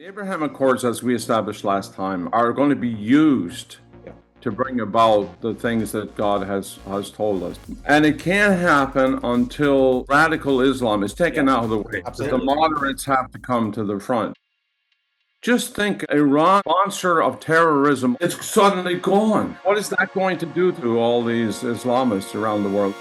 Abraham Accords, as we established last time, are going to be used Yeah. to bring about the things that God has told us. And it can't happen until radical Islam is taken out of the way. That the Absolutely. moderates have to come to the front. Just think, Iran, sponsor of terrorism, it's suddenly gone. What is that going to do to all these Islamists around the world?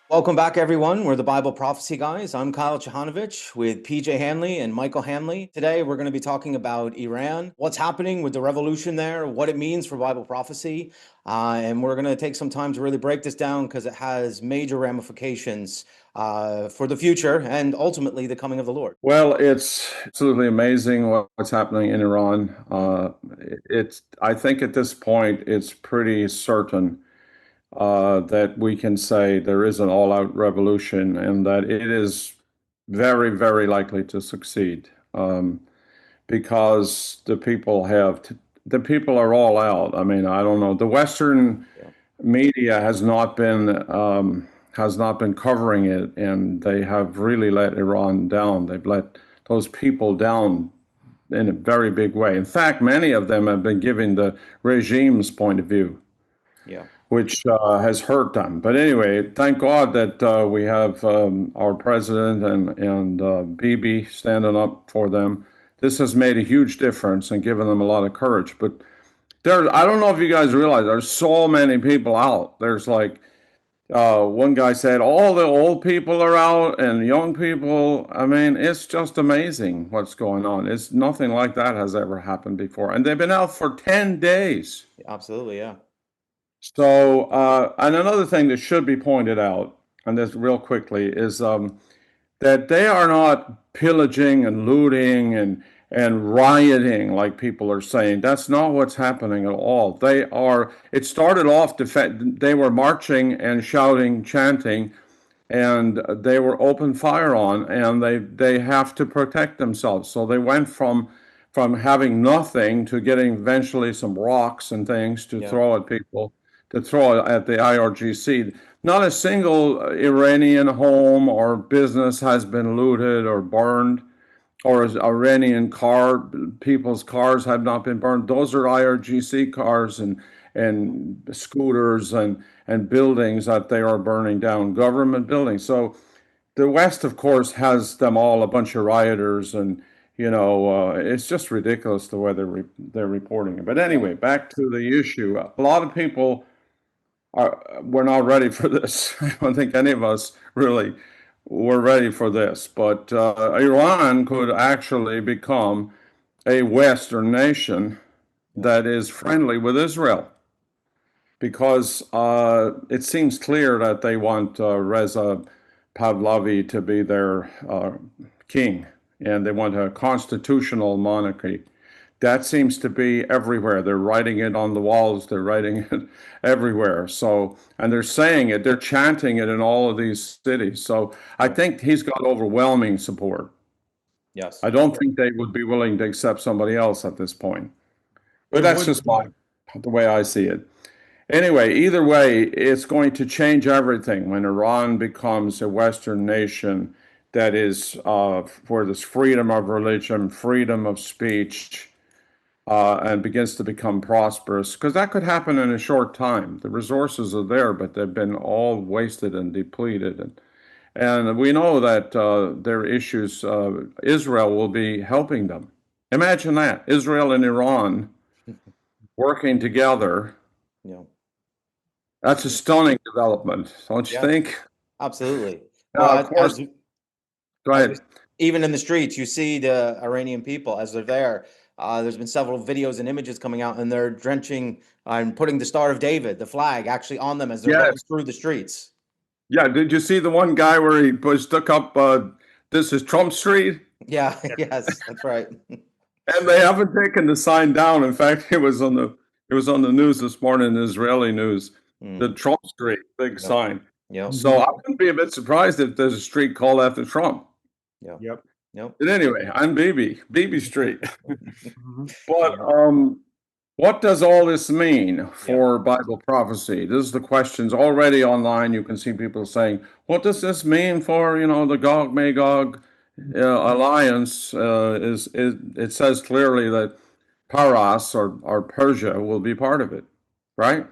Welcome back, everyone. We're the Bible Prophecy Guys. I'm Kyle Chahanovich with PJ Hanley and Michael Hanley. Today, we're going to be talking about Iran, what's happening with the revolution there, what it means for Bible prophecy. And we're going to take some time to really break this down because it has major ramifications for the future and ultimately the coming of the Lord. Well, it's absolutely amazing what's happening in Iran. I think at this point, it's pretty certain that we can say there is an all-out revolution and that it is very, very likely to succeed because the people are all out. I mean, I don't know. The Western media has not been covering it, and they have really let Iran down. They've let those people down in a very big way. In fact, many of them have been giving the regime's point of view, Yeah. which has hurt them. But anyway, thank God that we have our president and Bibi standing up for them. This has made a huge difference and given them a lot of courage. But I don't know if you guys realize, there's so many people out. There's like, one guy said, all the old people are out and young people. I mean, it's just amazing what's going on. It's nothing like that has ever happened before. And they've been out for 10 days. Absolutely, yeah. So, and another thing that should be pointed out, and this real quickly, is that they are not pillaging and looting and rioting like people are saying. That's not what's happening at all. It started off, they were marching and shouting, chanting, and they were open fire on, and they have to protect themselves. So they went from having nothing to getting eventually some rocks and things to throw at people, to throw at the IRGC. Not a single Iranian home or business has been looted or burned, or Iranian people's cars have not been burned. Those are IRGC cars and scooters and buildings that they are burning down, government buildings. So the West, of course, has them all a bunch of rioters, and it's just ridiculous the way they're reporting it. But anyway, back to the issue. A lot of people we're not ready for this. I don't think any of us really were ready for this. But Iran could actually become a Western nation that is friendly with Israel, because it seems clear that they want Reza Pahlavi to be their king, and they want a constitutional monarchy. That seems to be everywhere. They're writing it on the walls. They're writing it everywhere. So, and they're saying it, they're chanting it in all of these cities. So I think he's got overwhelming support. Yes. I don't think they would be willing to accept somebody else at this point. But that's just the way I see it. Anyway, either way, it's going to change everything when Iran becomes a Western nation that is where there's freedom of religion, freedom of speech, and begins to become prosperous, because that could happen in a short time. The resources are there, but they've been all wasted and depleted. And we know that their issues, Israel will be helping them. Imagine that, Israel and Iran working together. Yeah. That's a stunning development, don't you think? Absolutely. Now, of course, go ahead. Even in the streets, you see the Iranian people as they're there. There's been several videos and images coming out, and they're drenching and putting the Star of David, the flag, actually on them as they're going through the streets. Yeah, did you see the one guy where he stuck up, this is Trump Street? Yeah, yes, that's right. And they haven't taken the sign down. In fact, it was on the news this morning, the Israeli news, the Trump Street, big sign. Yep. So I wouldn't be a bit surprised if there's a street called after Trump. Yep. But anyway, I'm Bibi Street. But what does all this mean for Bible prophecy? This is the questions already online. You can see people saying, what does this mean for, the Gog, Magog, alliance is it says clearly that Paras or Persia will be part of it, right?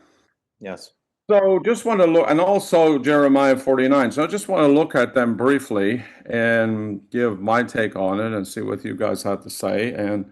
Yes. So just want to look, and also Jeremiah 49. So I just want to look at them briefly and give my take on it and see what you guys have to say. And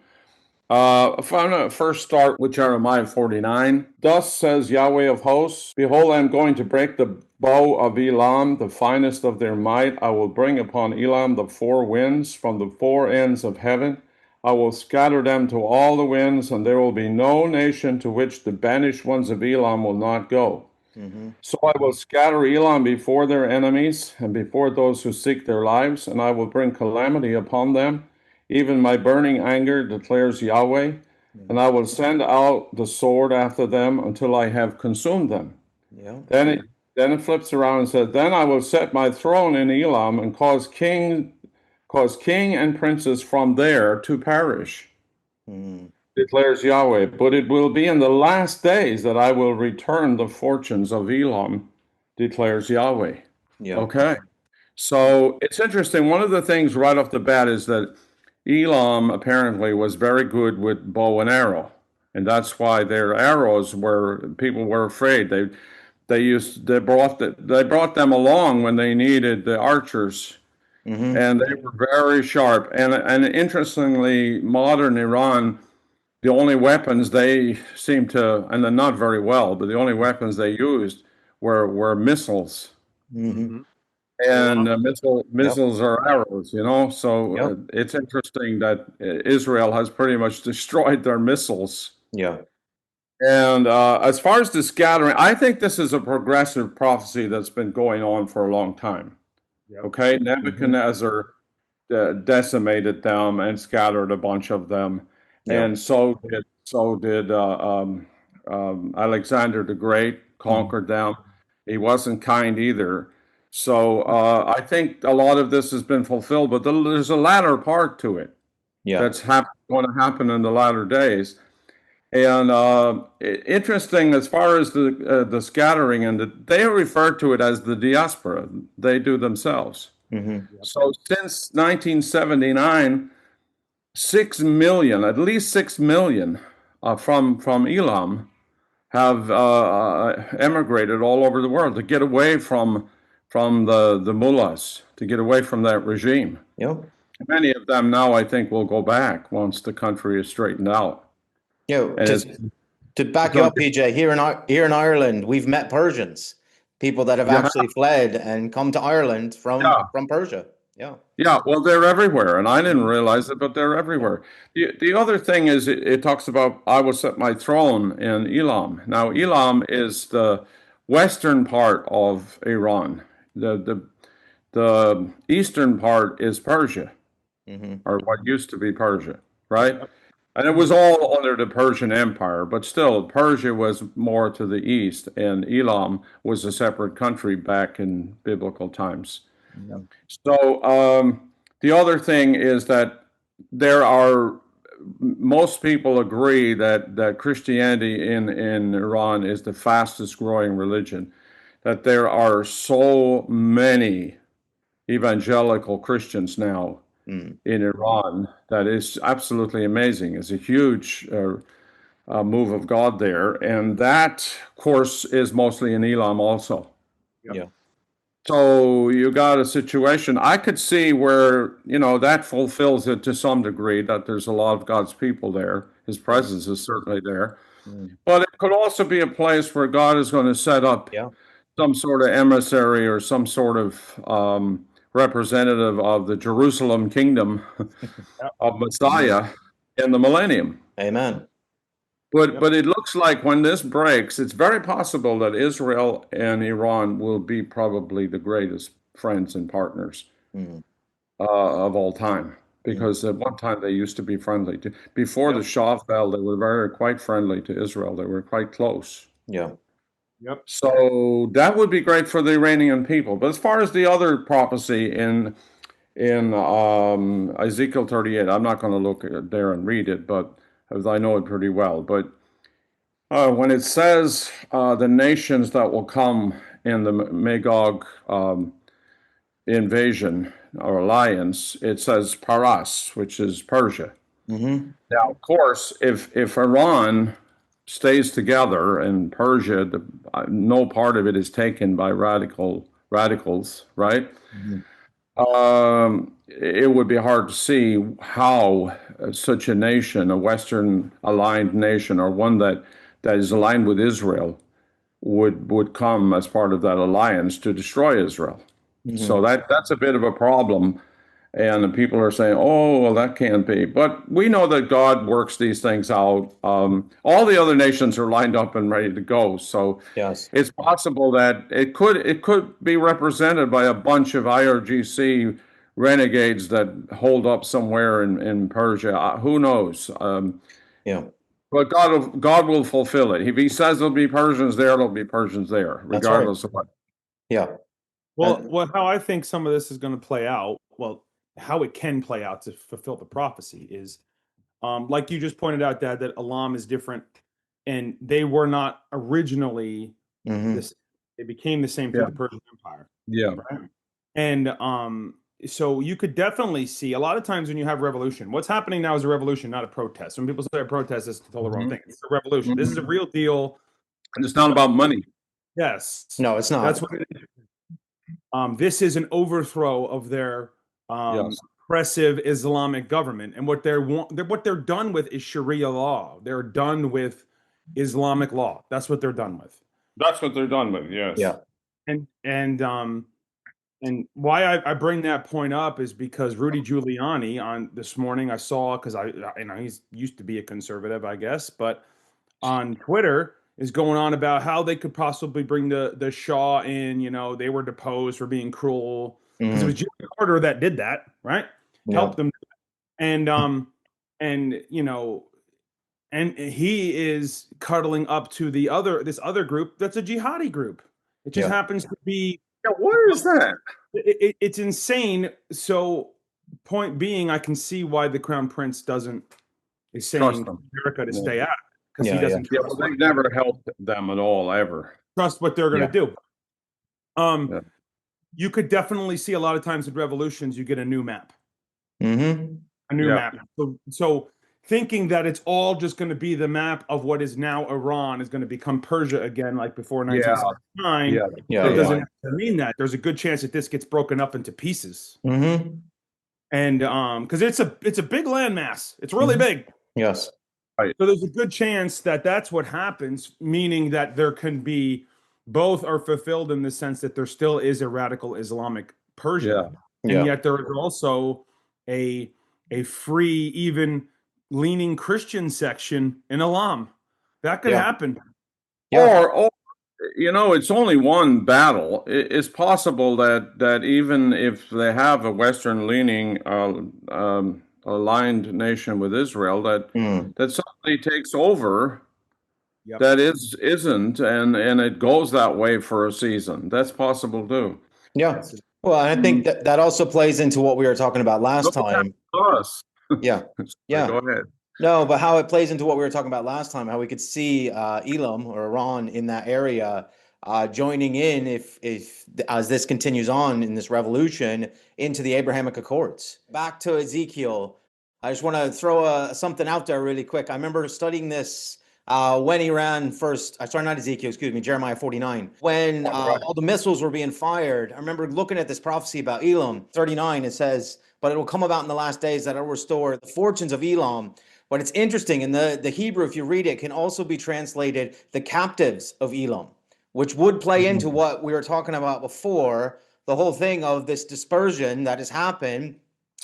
if I'm going to first start with Jeremiah 49, thus says Yahweh of hosts, behold, I am going to break the bow of Elam, the finest of their might. I will bring upon Elam the four winds from the four ends of heaven. I will scatter them to all the winds, and there will be no nation to which the banished ones of Elam will not go. Mm-hmm. So I will scatter Elam before their enemies and before those who seek their lives, and I will bring calamity upon them, even my burning anger, declares Yahweh, and I will send out the sword after them until I have consumed them. Yeah. Then it flips around and says, then I will set my throne in Elam and cause king and princes from there to perish, Mm. declares Yahweh. But it will be in the last days that I will return the fortunes of Elam, declares Yahweh. Yeah. Okay. So it's interesting. One of the things right off the bat is that Elam apparently was very good with bow and arrow. And that's why their arrows were, people were afraid. They brought them along when they needed the archers, Mm-hmm. and they were very sharp. And interestingly, modern Iran, the only weapons they seem to, and they're not very well, but the only weapons they used were missiles. Mm-hmm. And Yep. missiles are arrows, you know. So Yep. it's interesting that Israel has pretty much destroyed their missiles. Yeah. And as far as the scattering, I think this is a progressive prophecy that's been going on for a long time. Okay, Mm-hmm. Nebuchadnezzar decimated them and scattered a bunch of them, Yeah. and so did Alexander the Great, Mm. conquered them. He wasn't kind either. So I think a lot of this has been fulfilled, but there's a latter part to it Yeah. that's going to happen in the latter days. And interesting as far as the scattering, and they refer to it as the diaspora. They do themselves. Mm-hmm. So since 1979, 6 million, at least 6 million, from Elam have emigrated all over the world to get away from the mullahs, to get away from that regime. Yep. Many of them now, I think, will go back once the country is straightened out. Yeah. And it's To back you going to up, PJ, here in Ireland, we've met Persians, people that have yeah, actually fled and come to Ireland from yeah. Persia. Yeah. Yeah, well, they're everywhere, and I didn't Mhm. realize it, but they're Yeah. everywhere. The other thing is, it talks about I will set my throne in Elam. Now, Elam is the western part of Iran. The eastern part is Persia, Mm-hmm. or what used to be Persia, right? And it was all under the Persian Empire, but still, Persia was more to the east, and Elam was a separate country back in biblical times. Yeah. So the other thing is that there are most people agree that Christianity in Iran is the fastest growing religion. That there are so many evangelical Christians now Mm. in Iran that is absolutely amazing. It's a huge move of God there, and that, of course, is mostly in Elam also. Yeah. So you got a situation. I could see where, that fulfills it to some degree, that there's a lot of God's people there. His Yeah. presence is certainly there. Mm. But it could also be a place where God is going to set up Yeah. some sort of emissary or some sort of representative of the Jerusalem kingdom of Mhm. Messiah in the millennium. Amen. But it looks like when this breaks, it's very possible that Israel and Iran will be probably the greatest friends and partners Mm. of all time. Mm. Because at one time they used to be friendly. Before the Shah fell, they were quite friendly to Israel. They were quite close. Yeah. So that would be great for the Iranian people. But as far as the other prophecy in Ezekiel 38, I'm not going to look there and read it, but as I know it pretty well. But when it says the nations that will come in the Magog invasion, or alliance, it says Paras, which is Persia. Mm-hmm. Now, of course, if Iran stays together and Persia, no part of it is taken by radicals, right? Mm-hmm. It would be hard to see how such a nation, a Western aligned nation, or one that is aligned with Israel, would come as part of that alliance to destroy Israel. So Mm-hmm. that's a bit of a problem. And the people are saying, "Oh, well, that can't be." But we know that God works these things out. All the other nations are lined up and ready to go. So Yes. it's possible that it could be represented by a bunch of IRGC renegades that hold up somewhere in Persia. Who knows? Yeah, But God will fulfill it. If He says there'll be Persians there, there'll be Persians there, that's right. regardless of what. Yeah. Well, how I think some of this is going to play out, well, how it can play out to fulfill the prophecy is, like you just pointed out, Dad, that Elam is different, and they were not originally Mm-hmm. this. They became the same through Yeah, the Persian Empire, yeah, right? And so you could definitely see a lot of times when you have revolution, what's happening now is a revolution, not a protest. When people say a protest, it's the wrong hmm thing. It's a revolution. This is a real deal. and it's not about money. Yes, No, it's that's not. what it is. This is an overthrow of their Yes, oppressive Islamic government, and what they're done with is Sharia law. They're done with Islamic law. That's what they're done with. that's what they're done with. Yes. Yeah. And why I bring that point up is because Rudy Giuliani on this morning I saw, because he's used to be a conservative, I guess, but on Twitter is going on about how they could possibly bring the Shah in. They were deposed for being cruel because it was Mm-hmm. Jimmy Carter that did that, right? Yeah. Helped them, and and and he is cuddling up to this other group that's a jihadi group. It just Yeah. happens to be Yeah, where is that? it's insane. So, point being, I can see why the Crown Prince is Trust saying them. America to Yeah, stay out because he Yeah. Yeah. doesn't yeah, well, they've never helped them at all, ever. trust what they're going Yeah. to do. Yeah, You could definitely see a lot of times in revolutions, you get a new map, Mm-hmm. a new yeah, map. So thinking that it's all just going to be the map of what is now Iran is going to become Persia again, like before yeah, 1979, yeah. Yeah. that Good Yeah. doesn't point. mean that. There's a good chance that this gets broken up into pieces, Mm-hmm. and because it's a big landmass, it's really Mm-hmm. big. Yes. Right. So there's a good chance that that's what happens, meaning that there can be both are fulfilled in the sense that there still is a radical Islamic Yeah, Persia, and Yeah. yet there is also a free, even leaning Christian section in Elam. That could Yeah. happen. Yeah. or it's only one battle. It's possible that even if they have a Western-leaning aligned nation with Israel, that Mm. that somebody takes over Yep. that isn't, and it goes that way for a season. That's possible too. Yeah. Yes. Well, I think that also plays into what we were talking about last Look what time. happened to us. Yeah. Sorry, Yeah. go ahead. No, but how it plays into what we were talking about last time, how we could see Elam or Iran in that area joining in if as this continues on in this revolution into the Abrahamic Accords. Back to Ezekiel, I just want to throw something out there really quick. I remember studying this when Iran first, sorry, not Ezekiel, excuse me, Jeremiah 49. When Right. all the missiles were being fired, I remember looking at this prophecy about Elam 39. It says, but it will come about in the last days that I will restore the fortunes of Elam. But it's interesting in the Hebrew, if you read it, can also be translated the captives of Elam, which would play into what we were talking about before, the whole thing of this dispersion that has happened.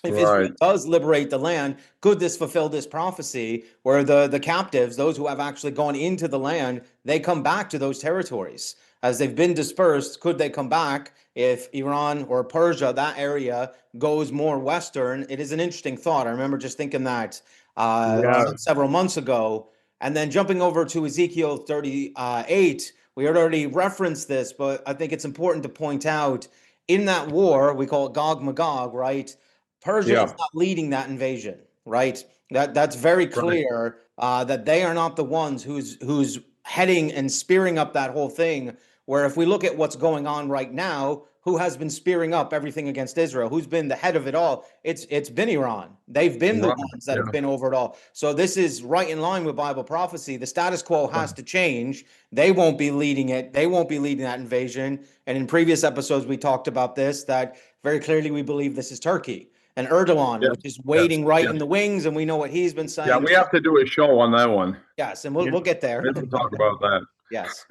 If Israel Right. does liberate the land, could this fulfill this prophecy where the captives, those who have actually gone into the land, they come back to those territories? As they've been dispersed, could they come back if Iran or Persia, that area, goes more Western? It is an interesting thought. I remember just thinking that Yeah. several months ago. And then jumping over to Ezekiel 38, we had already referenced this, but I think it's important to point out in that war, we call it Gog Magog, right? Persia is Yeah. not leading that invasion, right? That's very Right. clear that they are not the ones who's heading and spearing up that whole thing. Where if we look at what's going on right now, who has been spearing up everything against Israel? Who's been the head of it all? It's been Iran. They've been the Right. ones that have been over it all. So this is right in line with Bible prophecy. The status quo has to change. They won't be leading it. They won't be leading that invasion. And in previous episodes, we talked about this, that very clearly we believe this is Turkey and Erdogan, Yes, which is waiting right yes. in the wings. And we know what he's been Yeah, saying. we have to do a show on that one. Yes, and we'll get there. We have to talk about that. Yes.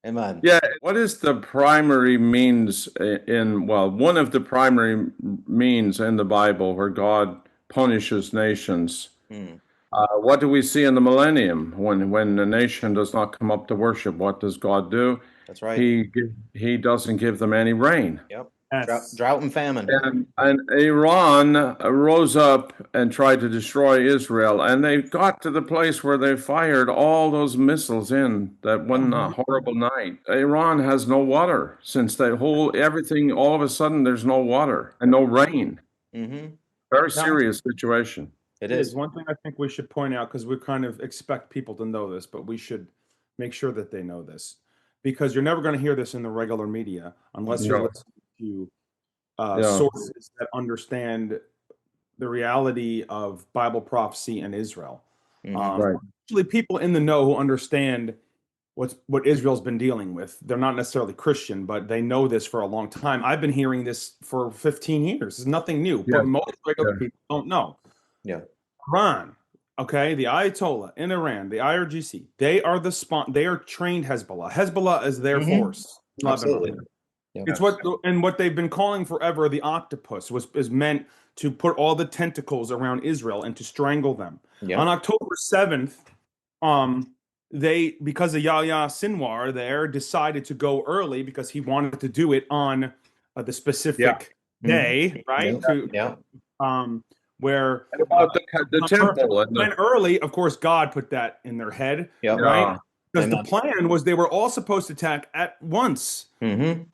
Amen. Yeah, what is the primary means one of the primary means in the Bible where God punishes nations? What do we see in the millennium when the nation does not come up to worship? What does God do? That's right. He doesn't give them any rain. Yep. Yes. Drought and famine. And Iran rose up and tried to destroy Israel, and they got to the place where they fired all those missiles in that one horrible night. Iran has no water since everything, all of a sudden there's no water and no rain. Very serious situation. It It is. is one thing I think we should point out, because we kind of expect people to know this, but we should make sure that they know this, because you're never going to hear this in the regular media unless you're No. listening to Yeah. sources that understand the reality of Bible prophecy and Israel. Right. Actually, people in the know who understand what Israel's been dealing with. They're not necessarily Christian, but they know this for a long time. I've been hearing this for 15 years. It's nothing new, but most regular people don't know. Yeah. Iran, okay, the Ayatollah in Iran, the IRGC, they are they are trained Hezbollah. Hezbollah is their force. Absolutely. Yeah. It's what they've been calling forever the octopus is meant to put all the tentacles around Israel and to strangle them. Yeah. On October 7th, because of Yahya Sinwar there decided to go early because he wanted to do it on the specific day, right? Where And about the temple went early, of course, God put that in their head, right? Because the plan was they were all supposed to attack at once. Hezbollah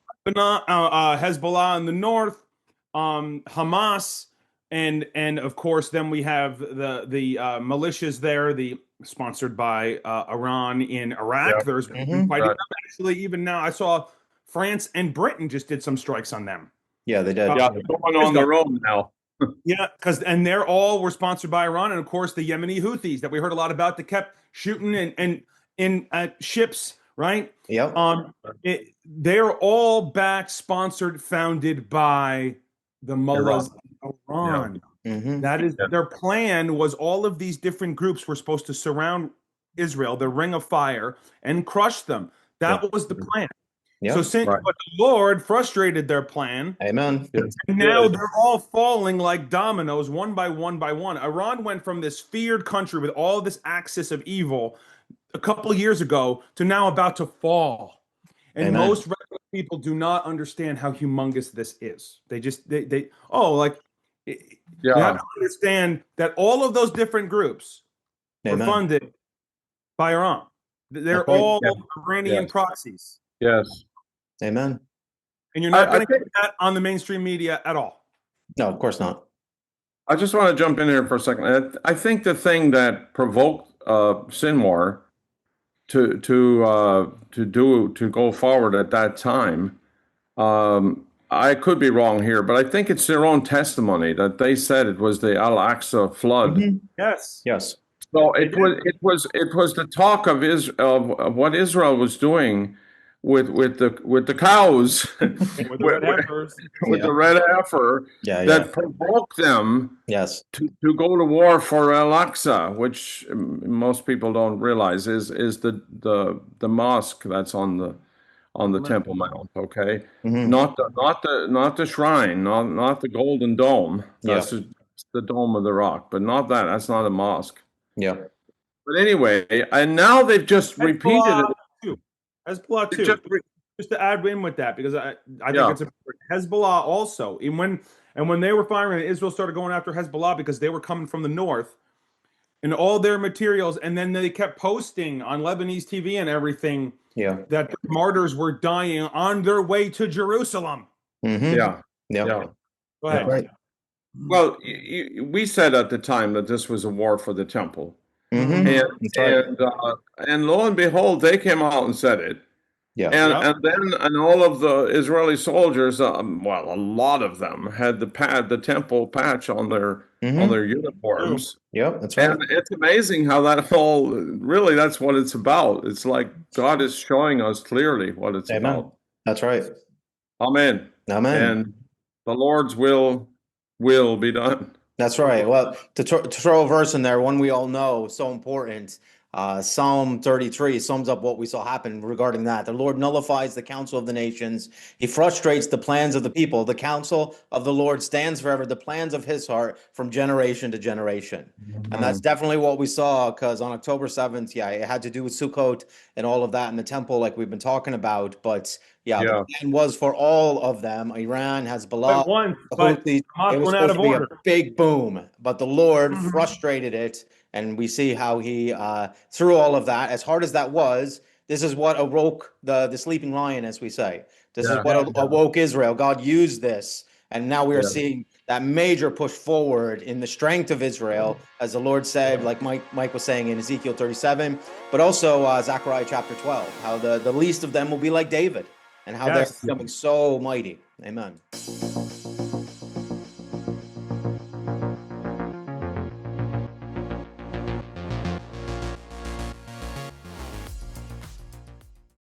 in the north, Hamas, and of course, then we have the militias there, sponsored by Iran in Iraq. There's been fighting. Actually, even now, I saw France and Britain just did some strikes on them. Yeah, they did. they're going on their own now. And they're all were sponsored by Iran, and of course the Yemeni Houthis that we heard a lot about that kept shooting and in ships, right? They're all backed, sponsored, founded by the mullahs of Iran. That is their plan. Was all of these different groups were supposed to surround Israel, the Ring of Fire, and crush them. That was the plan. So since but the Lord frustrated their plan, amen. And now they're all falling like dominoes, one by one by one. Iran went from this feared country with all this axis of evil a couple of years ago to now about to fall. And most regular people do not understand how humongous this is. They just you have to understand that all of those different groups were funded by Iran. They're all Iranian proxies. Yes. Amen. And you're not going to get that on the mainstream media at all. No, of course not. I just want to jump in here for a second. I think the thing that provoked Sinwar to go forward at that time, I could be wrong here, but I think it's their own testimony that they said it was the Al-Aqsa flood. Yes. So it was the talk of what Israel was doing with the cows, with the red heifer, that provoked them to go to war for Al-Aqsa, which most people don't realize is the mosque that's on the Temple Mount. Okay, not the shrine, not the Golden Dome. That's the Dome of the Rock, but not that. That's not a mosque. Yeah. But anyway, and now they've just repeated it. Hezbollah too. Just to add in with that, because I think it's important. Hezbollah also. And when they were firing, Israel started going after Hezbollah because they were coming from the north and all their materials. And then they kept posting on Lebanese TV and everything that the martyrs were dying on their way to Jerusalem. Go ahead. Right. Well, we said at the time that this was a war for the temple. And lo and behold, they came out and said it. Yeah. And all of the Israeli soldiers, well, a lot of them had the temple patch on their True. uniforms. Yep, that's And right. it's amazing how that all really that's what it's about. It's like God is showing us clearly what it's Amen. about. That's right. Amen. Amen. And the Lord's will be done. That's right. Well, to throw a verse in there, one we all know, so important. Psalm 33 sums up what we saw happen regarding that. The Lord nullifies the counsel of the nations. He frustrates the plans of the people. The counsel of the Lord stands forever, the plans of his heart from generation to generation. And that's definitely what we saw because on October 7th, yeah, it had to do with Sukkot and all of that in the temple, like we've been talking about. But yeah, the Yeah. plan was for all of them Iran, Hezbollah, the But Houthis. It Hamas was went out supposed of to be a order. big boom, but the Lord Mhm. frustrated it. And we see how he, through all of that, as hard as that was, this is what awoke the sleeping lion, as we say. This is Yeah. what Yeah. awoke Israel. God used this. And now we are Yeah. seeing that major push forward in the strength of Israel, as the Lord said, like Mike was saying in Ezekiel 37, but also Zechariah chapter 12, how the least of them will be like David and how they're Yes. becoming so mighty. Amen.